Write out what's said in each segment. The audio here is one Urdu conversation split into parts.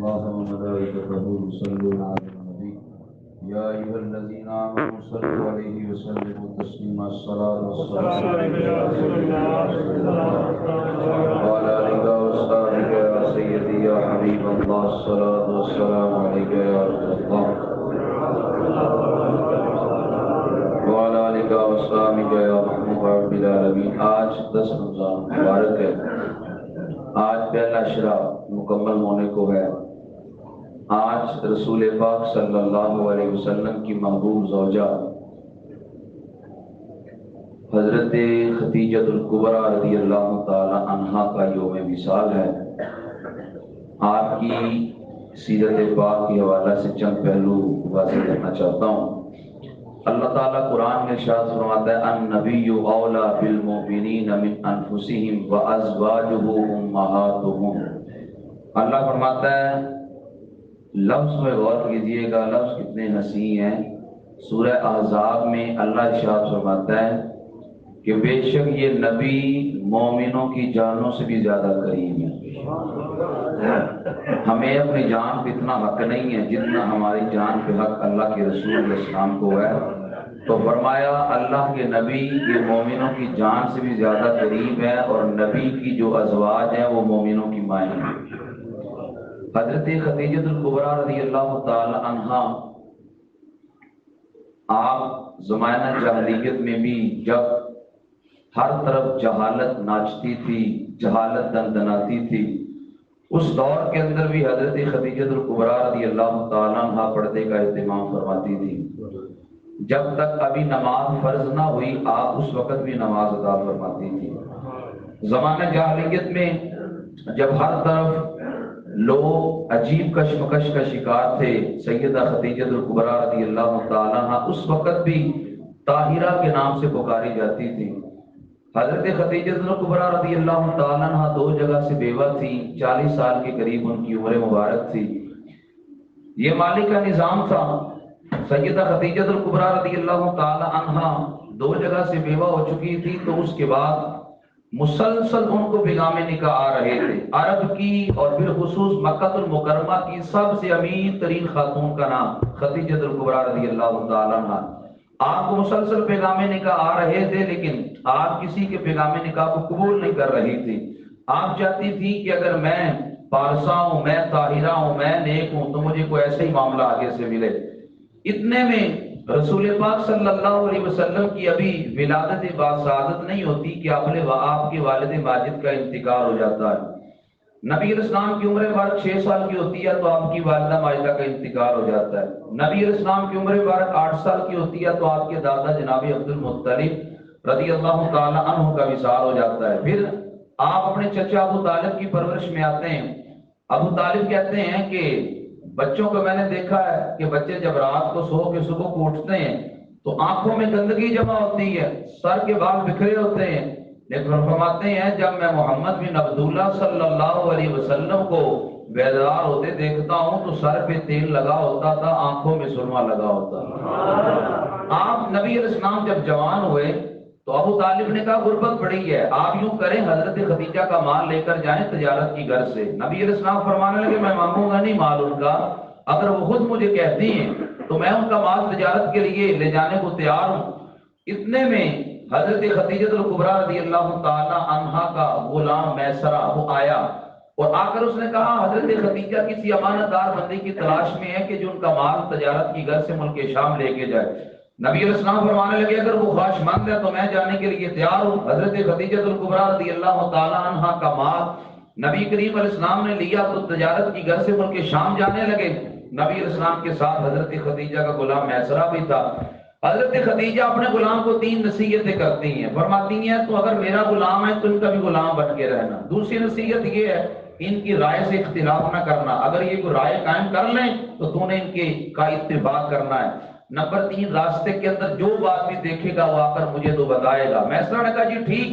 الله وملائكته يصلون على النبي يا أيها الذين آمنوا صلوا عليه وسلموا تسليما الصلاة والسلام وعلى آلك وأصحابك يا سيدي يا حبيب الله الصلاة والسلام عليك يا رسول الله وعلى آلك وأصحابك يا محمود رب العالمين. آج 10 رمضان مبارک ہے. آج پہلا اشرا مکمل ہونے کو ہے. آج رسول پاک صلی اللہ علیہ وسلم کی محبوب زوجہ حضرت خدیجہ الکبریٰ رضی اللہ تعالی عنہا کا یوم وصال ہے. آپ کی سیرت پاک کے حوالے سے چند پہلو واضح کرنا چاہتا ہوں. اللہ تعالیٰ قرآن میں ارشاد فرماتا ہے النبی اولیٰ بالمؤمنین من انفسہم وازواجہ امہاتہم. اللہ فرماتا ہے، لفظ میں غور کیجئے گا، لفظ کتنے حسین ہیں. سورہ احزاب میں اللہ ارشاد فرماتا ہے کہ بے شک یہ نبی مومنوں کی جانوں سے بھی زیادہ قریب ہے. ہمیں اپنی جان پہ اتنا حق نہیں ہے جتنا ہماری جان پہ حق اللہ کے رسول علیہ السلام کو ہے. تو فرمایا اللہ کے نبی یہ مومنوں کی جان سے بھی زیادہ قریب ہے، اور نبی کی جو ازواج ہیں وہ مومنوں کی مائیں ہیں. حضرت خدیجہ الکبریٰ رضی اللہ تعالی عنہا آپ زمانہ جاہلیت میں بھی جب ہر طرف جہالت ناچتی تھی، جہالت دندناتی تھی، اس دور کے اندر بھی حضرت خدیجہ الکبریٰ رضی اللہ تعالی عنہا پردے کا اہتمام فرماتی تھی. جب تک ابھی نماز فرض نہ ہوئی آپ اس وقت بھی نماز ادا فرماتی تھی. زمانہ جاہلیت میں جب ہر طرف لوگ عجیب کشمکش کا شکار تھے، سیدہ خدیجہ الکبریٰ رضی اللہ تعالی عنہا اس وقت بھی طاہرہ کے نام سے پکاری جاتی تھی. حضرت خدیجہ الکبریٰ رضی اللہ تعالی عنہ 2 جگہ سے بیوہ تھی. 40 سال کے قریب ان کی عمر مبارک تھی. یہ مالک کا نظام تھا. سیدہ خدیجہ الکبریٰ رضی اللہ تعالی عنہ 2 جگہ سے بیوہ ہو چکی تھی، تو اس کے بعد مسلسل ان کو بیگام نکاح آ رہے تھے. عرب کی اور بالخصوص مکہ المکرمہ کی سب سے امیر ترین خاتون کا نام خدیجہ الکبریٰ رضی اللہ تعالی عنہ. آپ کو مسلسل پیغام نکاح آ رہے تھے، لیکن آپ کسی کے پیغام نکاح کو قبول نہیں کر رہی تھی. آپ چاہتی تھی کہ اگر میں پارسا ہوں، میں طاہرہ ہوں، میں نیک ہوں، تو مجھے کوئی ایسا ہی معاملہ آگے سے ملے. اتنے میں رسول پاک صلی اللہ علیہ وسلم کی ابھی ولادت باسعادت نہیں ہوتی کہ آپ کے والد ماجد کا انتقال ہو جاتا ہے. نبی علیہ السلام کی عمر مبارک 6 سال کی ہوتی ہے تو آپ کی والدہ ماجدہ کا انتقال ہو جاتا ہے. نبی علیہ السلام کی عمر مبارک 8 سال کی ہوتی ہے تو آپ کے دادا جناب عبد المطلب رضی اللہ تعالی عنہ کا وصال ہو جاتا ہے. پھر آپ اپنے چچا ابو طالب کی پرورش میں آتے ہیں. ابو طالب کہتے ہیں کہ بچوں کو میں نے دیکھا ہے کہ بچے جب رات کو سو کے صبح کو اٹھتے ہیں تو آنکھوں میں گندگی جمع ہوتی ہے، سر کے بال بکھرے ہوتے ہیں، لیکن فرماتے ہیں جب میں محمد بن عبداللہ صلی اللہ علیہ وسلم کو بیدار ہوتے دیکھتا ہوں تو سر پہ تیل لگا ہوتا تھا، آنکھوں میں سرما لگا ہوتا تھا. آپ نبی علیہ السلام جب جوان ہوئے تو ابو طالب نے کہا غربت بڑی ہے، آپ یوں کریں حضرت خدیجہ کا مال لے کر جائیں تجارت کی گھر سے. نبی علیہ السلام فرمانے لگے میں مانگوں گا نہیں مال ان کا، اگر وہ خود مجھے کہتی ہیں تو میں ان کا مال تجارت کے لیے لے جانے کو تیار ہوں. اتنے میں حضرت خدیجہ الکبریٰ رضی اللہ تعالی عنہا کا غلام میسرہ وہ آیا اور آ کر اس نے کہا حضرت خدیجہ کسی امانت دار بندے کی تلاش میں ہے کہ جو ان کا مال تجارت کی گھر سے ملک شام لے کے جائے. نبی علیہ السلام فرمانے لگے اگر وہ خواہش مند ہے تو میں جانے کے لیے تیار ہوں. حضرت خدیجہ الکبریٰ رضی اللہ تعالی عنہا کا مال نبی کریم علیہ السلام نے لیا تو تجارت کی گھر سے ملک شام جانے لگے. نبی علیہ السلام کے ساتھ حضرت خدیجہ کا غلام میسرہ بھی تھا. حضرت خدیجہ اپنے غلام کو 3 نصیحتیں کرتی ہیں. فرماتی ہیں تو اگر میرا غلام ہے تو ان کا بھی غلام بن کے رہنا. دوسری نصیحت یہ ہے ان کی رائے سے اختلاف نہ کرنا، اگر یہ کوئی رائے قائم کر لیں تو تو نے ان کے کا اتباع کرنا ہے. نمبر 3 راستے کے اندر جو بات بھی دیکھے گا وہ آ کر مجھے تو بتائے گا. میسرہ نے کہا جی ٹھیک.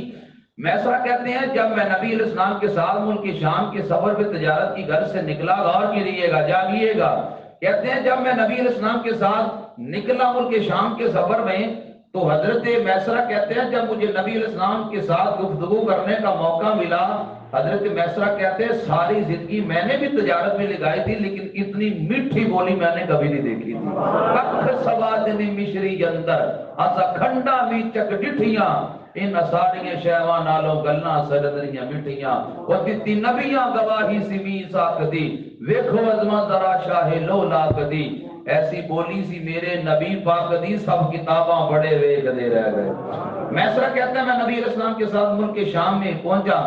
میسرہ کہتے ہیں جب میں نبی علیہ السلام کے ساتھ ملک شام کے سفر پہ تجارت کی گھر سے نکلا، غور کیجیے گا جاگیے گا، کہتے ہیں جب میں نبی علیہ السلام کے ساتھ نکلا ملک شام کے سفر میں تو حضرت میسرہ کہتے ہیں جب مجھے نبی علیہ السلام کے ساتھ گفتگو کرنے کا موقع ملا حضرت میسرہ کہتے ہیں ساری زندگی میں نے بھی تجارت میں لگائی تھی لیکن اتنی میٹھی بولی میں نے کبھی نہیں دیکھی تھی. ککھ سوادنی مشری اندر اسا کھنڈا بھی چک ڈٹھیاں ان ساریاں شہواں نالوں گلاں سردریاں مٹھیاں او دتی نبیاں گواہی سمی ساکدی ویکھو ازما ذرا شاہ لو لاکدی. ایسی بولی سی میرے نبی پاک دی سب کتاباں بڑے ویکھدے رہ گئے. میسرہ کہتا ہے میں نبی علیہ السلام کے ساتھ ملک شام میں پہنچا.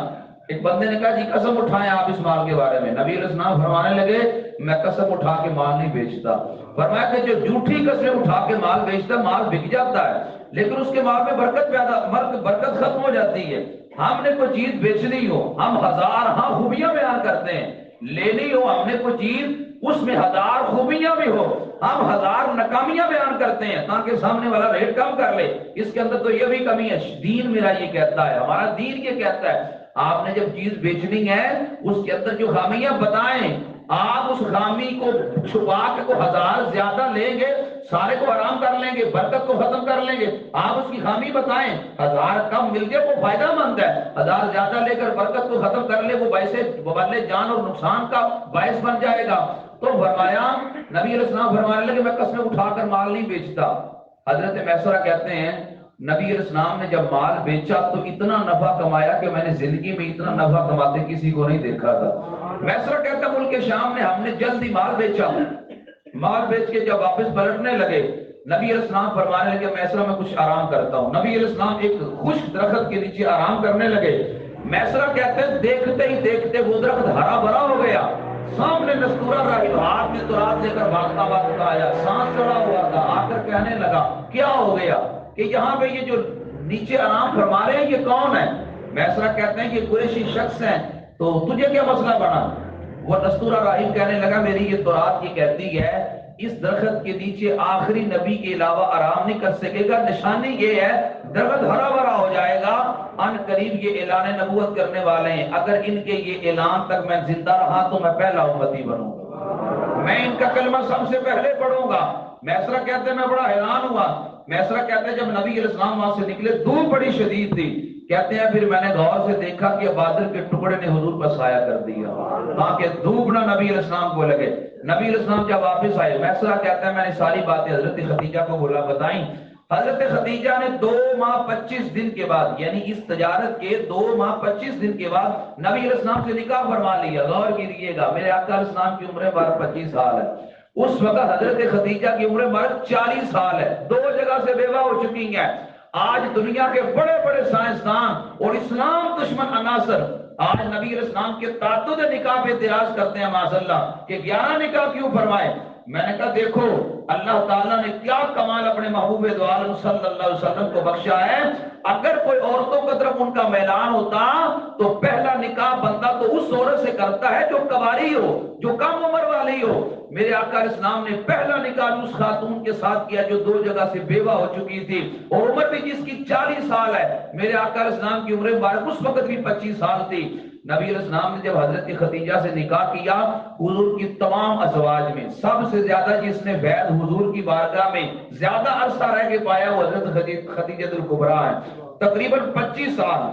ایک بندے نے کہا جی قسم اٹھائیں آپ اس مال کے بارے میں. نبی علیہ السلام فرمانے لگے میں قسم اٹھا کے مال نہیں بیچتا. فرمایا کہ جو جھوٹی قسم اٹھا کے مال بیچتا مال بک جاتا ہے لیکن اس کے مال میں برکت ختم ہو جاتی ہے. ہم نے کوئی چیز بیچنی ہو ہم ہزار ہاں خوبیاں بیان کرتے ہیں, لینی ہو ہم نے کوئی چیز اس میں ہزار خوبیاں بھی ہو ہم ہزار ناکامیاں بیان کرتے ہیں تاکہ سامنے والا ریٹ کم کر لے. اس کے اندر تو یہ بھی کمی ہے. دین میرا یہ کہتا ہے, ہمارا دین یہ کہتا ہے آپ نے جب چیز بیچنی ہے اس کے اندر جو خامیاں بتائیں آپ اس خامی کو چھپا کے کو ہزار زیادہ لیں گے سارے کو حرام کر لیں گے برکت کو ختم کر لیں گے. آپ اس کی خامی بتائیں ہزار کم مل گئے وہ فائدہ مند ہے, ہزار زیادہ لے کر برکت کو ختم کر لے وہ باعث وبال جان اور نقصان کا باعث بن جائے گا. تو فرمایا نبی علیہ السلام فرمانے لگے میں قسمیں اٹھا کر مال نہیں بیچتا. حضرت میسرہ کہتے ہیں نبی علیہ السلام نے جب مال بیچا تو اتنا نفع کمایا کہ میں نے زندگی میں اتنا نفع کماتے کسی کو نہیں دیکھا تھا. میسرہ کہتا ہے ملک شام میں ہم نے جلدی مال بیچا. مال بیچ کے جب واپس پلٹنے لگے نبی علیہ السلام فرمانے لگے میسرہ میں کچھ آرام کرتا ہوں. نبی علیہ السلام ایک خشک درخت کے نیچے آرام کرنے لگے. میسرہ کہتے ہیں دیکھتے ہی دیکھتے وہ درخت ہرا بھرا ہو گیا. سامنے نستورہ راہب ہاتھ میں تراب لے کر بھاگتا بھاگتا آیا, سانس چڑھا ہوا تھا. آ کر کہنے لگا کیا ہو گیا کہ یہاں پہ یہ جو نیچے آرام فرما رہے ہیں یہ کون ہے؟ میسرہ کہتے ہیں یہ قریشی شخص ہیں. تو تجھے کیا مسئلہ بنا؟ وہ نستورہ راہب کہنے لگا میری یہ تورات یہ کہتی ہے اس درخت کے نیچے آخری نبی کے علاوہ آرام نہیں کر سکے گا. نشانی یہ ہے درخت ہرا بھرا ہو جائے گا, ان قریب یہ اعلان نبوت کرنے والے ہیں, اگر ان کے یہ اعلان تک میں زندہ رہا تو میں پہلا امتی بنوں گا, میں ان کا کلمہ سب سے پہلے پڑھوں گا. میسرہ کہتے ہیں میں بڑا حیران ہوا. میسرہ کہتے ہیں جب نبی علیہ السلام وہاں سے نکلے دھوپ بڑی شدید تھی. کہتے ہیں پھر میں نے غور سے دیکھا کہ بادل کے ٹکڑے نے حضور پر سایہ کر دیا تاکہ دھوپ نہ نبی علیہ السلام کو لگے. نبی علیہ السلام جب واپس آئے میسرہ کہتے ہیں میں نے ساری باتیں حضرت خدیجہ کو بولا بتائیں. حضرت خدیجہ نے 2 ماہ 25 دن کے بعد یعنی اس تجارت کے 2 ماہ 25 دن کے بعد نبی علیہ السلام سے نکاح فرما لیا. غور کیجیے گا میرے آقا علیہ السلام کی عمر مبارک 25 سال ہے. اس وقت حضرت خدیجہ کی عمر مبارک 40 سال ہے. 2 جگہ سے بیوہ ہو چکی ہیں. آج دنیا کے بڑے بڑے سائنسدان اور اسلام دشمن عناصر آج نبی علیہ السلام کے تعدد نکاح پہ اعتراض کرتے ہیں معاذ اللہ کہ 11 نکاح کیوں فرمائے. میں نے کہا دیکھو اللہ تعالیٰ نے کیا کمال اپنے محبوب دو عالم صلی اللہ علیہ وسلم کو بخشا ہے. اگر کوئی عورتوں کی طرف ان کا میلان ہوتا تو پہلا نکاح بندہ تو اس عورت سے کرتا ہے جو کباری ہو جو کم عمر والی ہو. میرے آقا علیہ السلام نے پہلا نکاح اس خاتون کے ساتھ کیا جو 2 جگہ سے بیوہ ہو چکی تھی اور عمر بھی جس کی 40 سال ہے. میرے آقا علیہ السلام کی عمر مبارک اس وقت بھی 25 سال تھی. نبی علیہ السلام نے جب حضرت خدیجہ سے نکاح کیا حضور کی تمام ازواج میں سب سے زیادہ جس نے بیعت حضور کی بارگاہ میں زیادہ عرصہ رہ کے پایا وہ حضرت خدیجہ الکبریٰ ہے. تقریباً 25 سال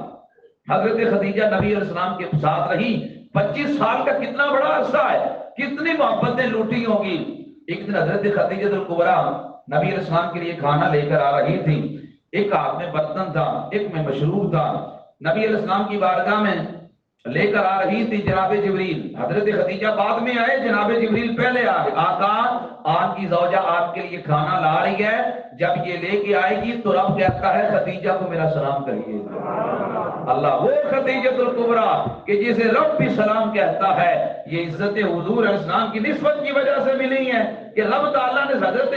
حضرت خدیجہ نبی علیہ السلام کے ساتھ رہی. 25 سال کا کتنا بڑا عرصہ ہے, کتنی محبتیں لوٹی ہوں گی. ایک دن حضرت خدیجہ الکبریٰ نبی علیہ السلام کے لیے کھانا لے کر آ رہی تھی. ایک ہاتھ میں برتن تھا ایک میں مشروب تھا. نبی علیہ السلام کی بارگاہ میں لے کر آ رہی تھی جناب جبریل. حضرت خدیجہ بعد میں آئے, جناب جبریل پہلے آئے. آقا آپ کی زوجہ آپ کے لیے کھانا لا رہی ہے, جب یہ لے کے آئے گی تو رب کہتا ہے خدیجہ کو میرا سلام کریے. اللہ وہ خدیجہ الکبریٰ کہ جسے رب بھی سلام کہتا ہے. یہ عزت حضور علیہ السلام کی نسبت کی وجہ سے ملی ہے کہ رب تعالیٰ نے حضرت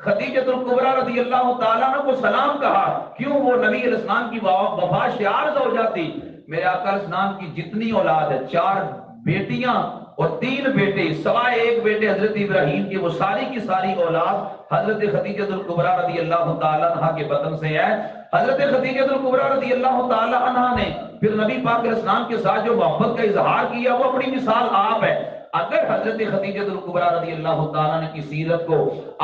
خدیجہ الکبریٰ رضی اللہ تعالیٰ عنہ کو سلام کہا. کیوں؟ وہ نبی علیہ السلام کی وفا شعار زوجہ تھی. میرے آقا علیہ السلام کی جتنی اولاد ہے 4 بیٹیاں اور 3 بیٹے سوائے ایک بیٹے حضرت ابراہیم کی وہ ساری کی ساری اولاد حضرت خدیجہ الکبریٰ رضی اللہ تعالی عنہ کے بطن سے ہے. حضرت خدیجہ الکبریٰ رضی اللہ تعالی عنہ نے پھر نبی پاک علیہ السلام کے ساتھ جو محبت کا اظہار کیا وہ اپنی مثال آپ ہے. اگر حضرت خدیجہ الکبریٰ رضی اللہ تعالیٰ عنہ کی سیرت کو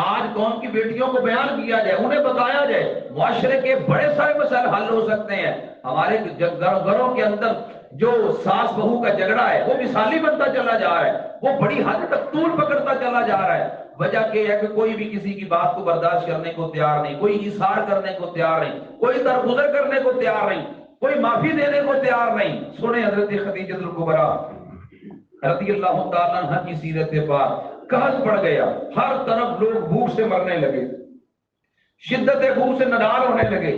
آج قوم کی بیٹیوں کو بیان کیا جائے انہیں بتایا جائے معاشرے کے بڑے سارے مسائل حل ہو سکتے ہیں. ہمارے گھروں کے اندر جو ساس بہو کا جھگڑا ہے وہ مثالی بنتا چلا جا رہا ہے، وہ بڑی حد تک طول پکڑتا چلا جا رہا ہے۔ وجہ کہ ہے کہ کوئی بھی کسی کی بات کو برداشت کرنے کو تیار نہیں، کوئی اظہار کرنے کو تیار نہیں، کوئی درگزر کرنے کو تیار نہیں، کوئی معافی دینے کو تیار نہیں۔ سنیں حضرت خدیجہ الکبریٰ رضی اللہ تعالیٰ عنہ کی سیرت پاک، قحط پڑ گیا، ہر طرف لوگ بھوک سے مرنے لگے، شدت بھوک سے نڈال ہونے لگے۔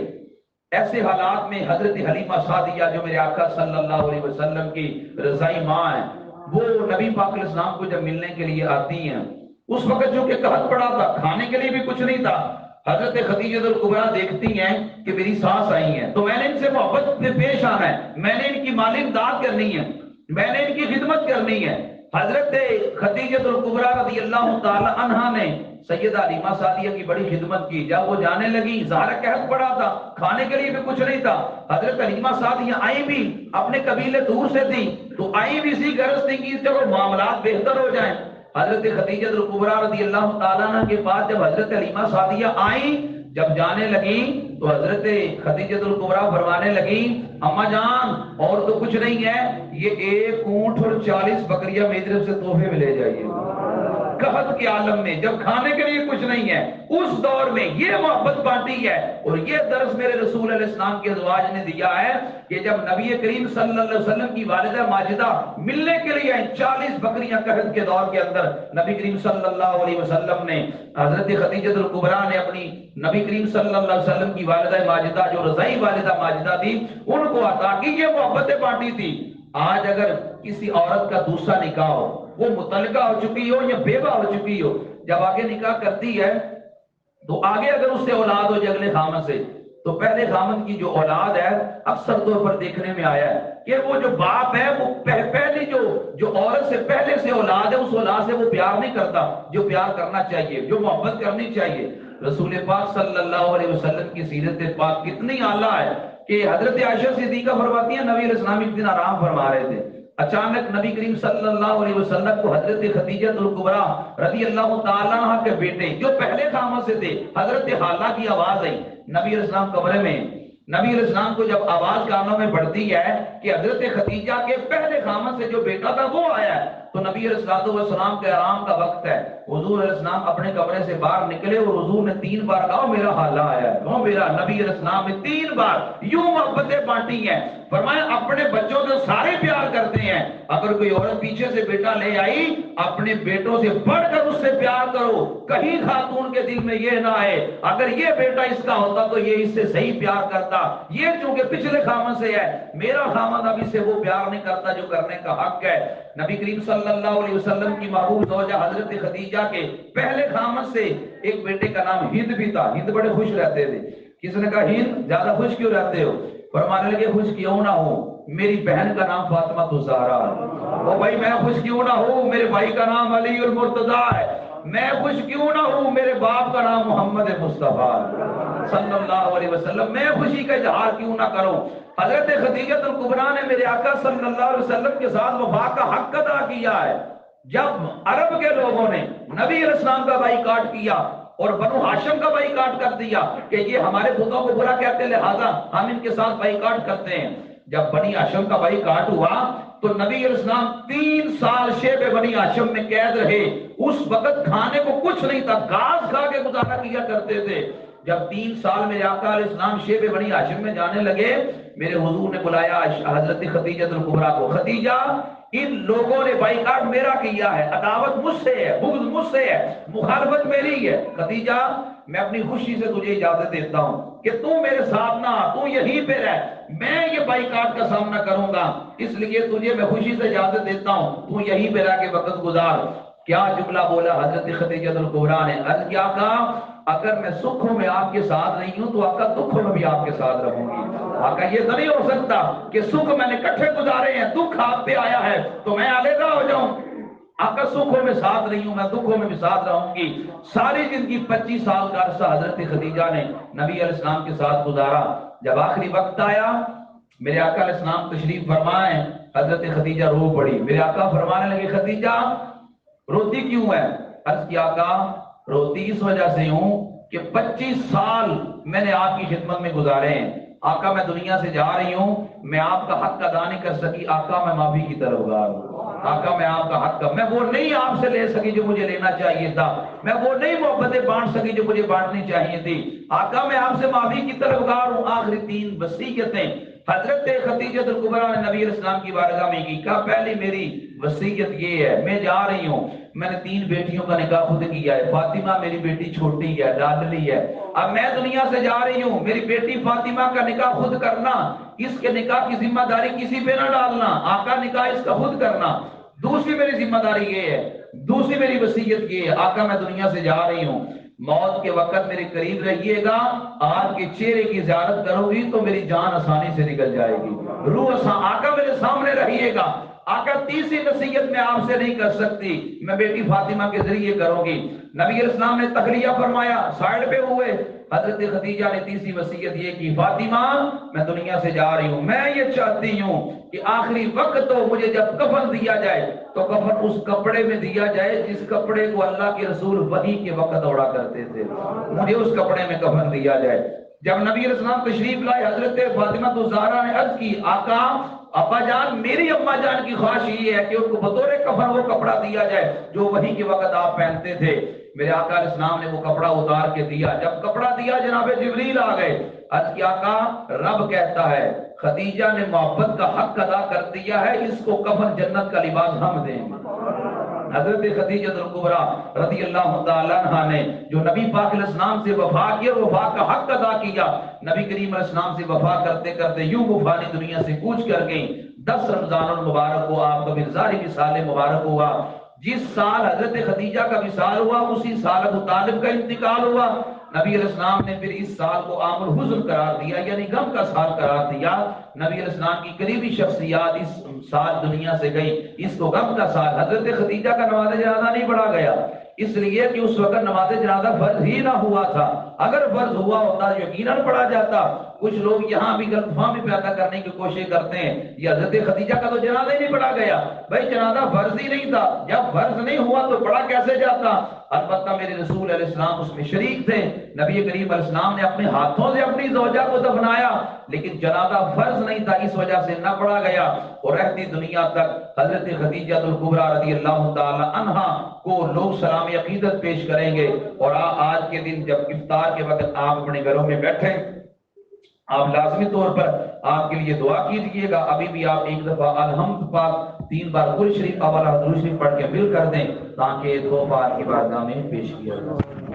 ایسے حالات میں حضرت حلیمہ سعدیہ جو میرے آقا صلی اللہ علیہ وسلم کی رضائی ماں ہیں، وہ نبی پاک علیہ السلام کو جب ملنے کے لیے آتی ہیں، اس وقت جو کہ قحط پڑا تھا، کھانے کے لیے بھی کچھ نہیں تھا، حضرت خدیجہ الکبریٰ دیکھتی ہیں کہ میری ساس آئی ہیں تو میں نے ان سے محبت سے پیش آنا ہے، میں نے ان کی مالی امداد کرنی ہے، میں نے ان کی خدمت کرنی ہے۔ حضرت خدیجہ الکبریٰ رضی اللہ تعالی عنہا نے سیدہ حلیمہ سعدیہ کی بڑی خدمت کی۔ جب وہ جانے لگی، ظاہر قحط پڑا تھا، کھانے کے لیے بھی کچھ نہیں تھا، حضرت حلیمہ سعدیہ آئی بھی اپنے قبیلے دور سے تھی تو آئی بھی اسی غرض تھی کہ چلو معاملات بہتر ہو جائیں۔ حضرت خدیجہ الکبریٰ رضی اللہ تعالیٰ عنہ کے پاس جب حضرت حلیمہ سعدیہ آئیں، جب جانے لگی تو حضرت خدیجہ الکبریٰ فرمانے لگی، اماں جان اور تو کچھ نہیں ہے، یہ 1 اونٹ اور 40 بکریاں میری طرف سے تحفے میں لے جائیے۔ قحط کے عالم میں جب کھانے کے لیے کچھ نہیں ہے، اس دور میں یہ محبت بانٹی ہے۔ اور یہ درس میرے رسول علیہ السلام کے ازواج نے دیا ہے کہ جب نبی کریم صلی اللہ علیہ وسلم کی والدہ ماجدہ ملنے کے لیے آئیں، 40 بکریاں قحط کے دور کے اندر نبی کریم صلی اللہ علیہ وسلم نے، حضرت خدیجہ الکبریٰ نے اپنی نبی کریم صلی اللہ علیہ وسلم کی والدہ ماجدہ جو رضائی والدہ ماجدہ تھی ان کو عطا کی، یہ محبتیں بانٹی تھی۔ آج اگر کسی عورت کا دوسرا نکاح ہو، وہ مطلقہ ہو چکی ہو یا بیوہ ہو چکی ہو، جب آگے نکاح کرتی ہے تو آگے اگر اس سے اولاد ہو جائے اگلے خامن سے، تو پہلے خامن کی جو اولاد ہے اکثر طور پر دیکھنے میں آیا ہے کہ وہ جو باپ ہے وہ پہلی جو عورت سے پہلے سے اولاد ہے اس اولاد سے وہ پیار نہیں کرتا جو پیار کرنا چاہیے، جو محبت کرنی چاہیے۔ رسول پاک صلی اللہ علیہ وسلم کی سیرت پاک کتنی اعلیٰ ہے کہ حضرت عائشہ صدیقہ فرماتی ہیں نبی علیہ السلام ایک دن آرام فرما رہے تھے، اچانک نبی کریم صلی اللہ علیہ وسلم کو حضرت خدیجہ الکبریٰ رضی اللہ تعالیٰ عنہ کے بیٹے جو پہلے خامن سے تھے حضرت حالہ کی آواز آئی نبی علیہ السلام کمرے میں۔ نبی علیہ السلام کو جب آواز کانوں میں پڑتی ہے کہ حضرت خدیجہ کے پہلے خامن سے جو بیٹا تھا وہ آیا ہے، تو نبی علیہ السلام کے آرام کا وقت ہے، حضور علیہ السلام اپنے کمرے سے باہر نکلے اور حضور نے 3 بار کہا میرا حالہ آیا ہے، کہو میرا۔ نبی علیہ السلام نے 3 بار یوں محبتیں بانٹی ہیں۔ فرمایا اپنے بچوں سے سارے پیار کرتے ہیں، اگر کوئی عورت پیچھے سے بیٹا لے آئی اپنے بیٹوں سے بڑھ کر اس سے پیار کرو، کہیں خاتون کے دل میں یہ نہ آئے اگر یہ بیٹا اس کا ہوتا تو یہ اس سے صحیح پیار کرتا، یہ چونکہ پچھلے خامن سے ہے میرا خامن اب اس سے وہ پیار نہیں کرتا جو کرنے کا حق ہے۔ نبی کریم صلی اللہ علیہ وسلم کی محبوب زوجہ حضرت خدیجہ کے پہلے خامن سے ایک بیٹے کا نام ہند بھی تھا، ہند بڑے خوش رہتے تھے۔ کسی نے کہا ہند زیادہ خوش کیوں رہتے ہو؟ فرمانے لگے خوش کیوں نہ ہوں، میری بہن کا نام فاطمہ الزہرا ہے، او بھائی میں خوش کیوں نہ ہوں، میرے بھائی کا نام علی المرتضیٰ ہے، میں خوش کیوں نہ ہوں، میرے باپ کا نام محمد مصطفیٰ صلی اللہ علیہ وسلم، میں خوشی کا اظہار کیوں نہ کروں۔ حضرت خدیجہ الکبریٰ نے میرے آقا صلی اللہ علیہ وسلم کے ساتھ وفا کا حق ادا کیا ہے۔ جب عرب کے لوگوں نے نبی علیہ السلام کا بائیکاٹ کیا اور بنو ہاشم کا بائیکاٹ کر دیا کہ یہ ہمارے بتوں کو برا کہتے ہیں لہذا ہم ان کے ساتھ بائیکاٹ کرتے ہیں، جب بنی ہاشم کا بائیکاٹ ہوا تو نبی علیہ السلام 3 سال شیب بنی ہاشم میں قید رہے۔ اس وقت کھانے کو کچھ نہیں تھا، گھاس کھا کے گزارا کیا کرتے تھے۔ جب 3 سال میرے آقا علیہ السلام شیب بنی ہاشم میں جانے لگے، میرے حضور نے بلایا حضرت خدیجہ الکبریٰ کو، خدیجہ ان لوگوں نے بائیکاٹ میرا کیا ہے، عداوت مجھ سے ہے، بغض مجھ سے ہے، مخالفت میری ہے، خدیجہ میں اپنی خوشی سے تجھے اجازت دیتا ہوں کہ تو میرے ساتھ نہ، تو یہیں پہ رہ، میں یہ بائیکاٹ کا سامنا کروں گا، اس لیے تجھے میں خوشی سے اجازت دیتا ہوں، تو یہیں پہ رہ کے وقت گزار۔ کیا جملہ بولا حضرت خدیجہ الکبریٰ نے، عرض کیا آقا اگر میں سکھوں میں آپ کے ساتھ نہیں ہوں تو آقا دکھوں میں بھی آپ کے ساتھ رہوں گی۔ آقا یہ تو نہیں ہو سکتا کہ سکھ میں نے کٹھے گزارے ہیں، دکھ آپ پہ آیا ہے تو میں علیحدہ ہو جاؤں۔ آقا سکھوں میں ساتھ نہیں ہوں، میں دکھوں میں بھی ساتھ رہوں گی۔ ساری زندگی 25 سال کا عرصہ حضرت خدیجہ نے نبی علیہ السلام کے ساتھ گزارا۔ جب آخری وقت آیا میرے آقا علیہ السلام تشریف فرمائے، حضرت خدیجہ رو پڑی۔ میرے آقا فرمانے لگے خدیجہ روتی کیوں ہے؟ عرض کیا آقا روتی اس وجہ سے ہوں کہ 25 سال میں نے آپ کی خدمت میں گزارے ہیں، آقا میں دنیا سے جا رہی ہوں، میں آپ کا حق ادا نہیں کر سکی، آقا میں معافی کی طلبگار ہوں، آقا میں آپ کا حق میں وہ نہیں آپ سے لے سکی جو مجھے لینا چاہیے تھا، میں وہ نہیں محبتیں بانٹ سکی جو مجھے بانٹنی چاہیے تھی، آقا میں آپ سے معافی کی طلبگار ہوں۔ آخری 3 وصیتیں حضرت خدیجہ الکبریٰ نے نبی علیہ السلام کی بارگاہ میں کی۔ کہا پہلی میری وصیت یہ ہے، میں جا رہی ہوں، میں نے 3 بیٹیوں کا نکاح خود کیا ہے، فاطمہ میری بیٹی چھوٹی ہے، لاڈلی ہے، اب میں دنیا سے جا رہی ہوں، میری بیٹی فاطمہ کا نکاح خود کرنا، اس کے نکاح کی ذمہ داری کسی پہ نہ ڈالنا، آقا نکاح اس کا خود کرنا۔ دوسری میری ذمہ داری یہ ہے، دوسری میری وصیت یہ ہے، آقا میں دنیا سے جا رہی ہوں، موت کے وقت میرے قریب رہیے گا، آپ کے چہرے کی زیارت کروں گی تو میری جان آسانی سے نکل جائے گی، روح آقا میرے سامنے رہیے گا۔ آقا تیسری نصیحت میں آپ سے نہیں کر سکتی، میں بیٹی فاطمہ کے ذریعے کروں گی۔ نبی علیہ السلام نے تخلیہ فرمایا، سائڈ پہ ہوئے، حضرت خدیجہ نے تیسری وصیت یہ کی، فاطمہ میں دنیا سے جا رہی ہوں، میں یہ چاہتی ہوں کہ آخری وقت تو مجھے جب کفن دیا جائے تو کفن اس کپڑے میں دیا جائے جس کپڑے کو اللہ کے رسول وحی کے وقت اوڑا کرتے تھے، مجھے اس کپڑے میں کفن دیا جائے۔ جب نبی علیہ السلام تشریف لائے، حضرت فاطمہ الزہرا نے عرض کی، آقا ابا جان میری اما جان کی خواہش یہ ہے کہ ان کو بطور کفن وہ کپڑا دیا جائے جو وحی کے وقت آپ پہنتے تھے۔ میرے آقا علیہ السلام نے وہ کپڑا اتار کے دیا، جب کپڑا دیا جناب جبریل آ گئے، عرض کیا آقا رب کہتا ہے خدیجہ نے محبت کا حق ادا کر دیا ہے، اس کو کفن جنت کا لباس ہم دیں گے۔ حضرت خدیجہ الکبریٰ رضی اللہ تعالیٰ عنہ نے جو نبی پاک علیہ السلام سے وفا کی اور وفا کا حق ادا کیا، نبی کریم علیہ السلام سے وفا کرتے کرتے یوں وہ فانی دنیا سے کوچ کر گئیں۔ 10 رمضان المبارک کو آپ کا مرزاری وصال مبارک ہوا، جس سال حضرت خدیجہ کا وصال ہوا اسی سال ابو طالب کا انتقال ہوا۔ نبی علیہ السلام نے پھر اس سال کو عام الحزن قرار دیا، یعنی غم کا سال قرار دیا۔ نبی علیہ السلام کی قریبی شخصیات اس سال دنیا سے گئی، اس کو غم کا سال۔ حضرت خدیجہ کا نماز جنازہ نہیں پڑھا گیا، اس لیے کہ اس وقت نماز جنازہ فرض ہی نہ ہوا تھا، اگر فرض ہوا ہوتا یقیناً پڑھا جاتا۔ کچھ لوگ یہاں بھی غلط فہمی پیدا کرنے کی کوشش کرتے ہیں، یہ حضرت خدیجہ کا تو جنازہ ہی نہیں پڑھا گیا، بھائی جنازہ فرض ہی نہیں تھا، جب فرض نہیں ہوا تو پڑھا کیسے جاتا؟ البتہ میرے رسول علیہ السلام اس میں شریک تھے، نبی کریم علیہ السلام نے اپنے ہاتھوں سے اپنی زوجہ کو دفنایا، لیکن جنازہ فرض نہیں تھا، اس وجہ سے نہ پڑھا گیا، اور رہتی دنیا تک حضرت خدیجہ الکبریٰ رضی اللہ تعالی عنہا کو لوگ سلام عقیدت پیش کریں گے۔ اور آج کے دن جب افطار کے وقت آپ اپنے گھروں میں بیٹھیں، آپ لازمی طور پر آپ کے لیے دعا کیجئے گا، ابھی بھی آپ ایک دفعہ الحمد پاک 3 بار قرآن شریف اول درود شریف پڑھ کے مل کر دیں تاکہ 2 بار کی بارگاہ میں پیش کیا جائے۔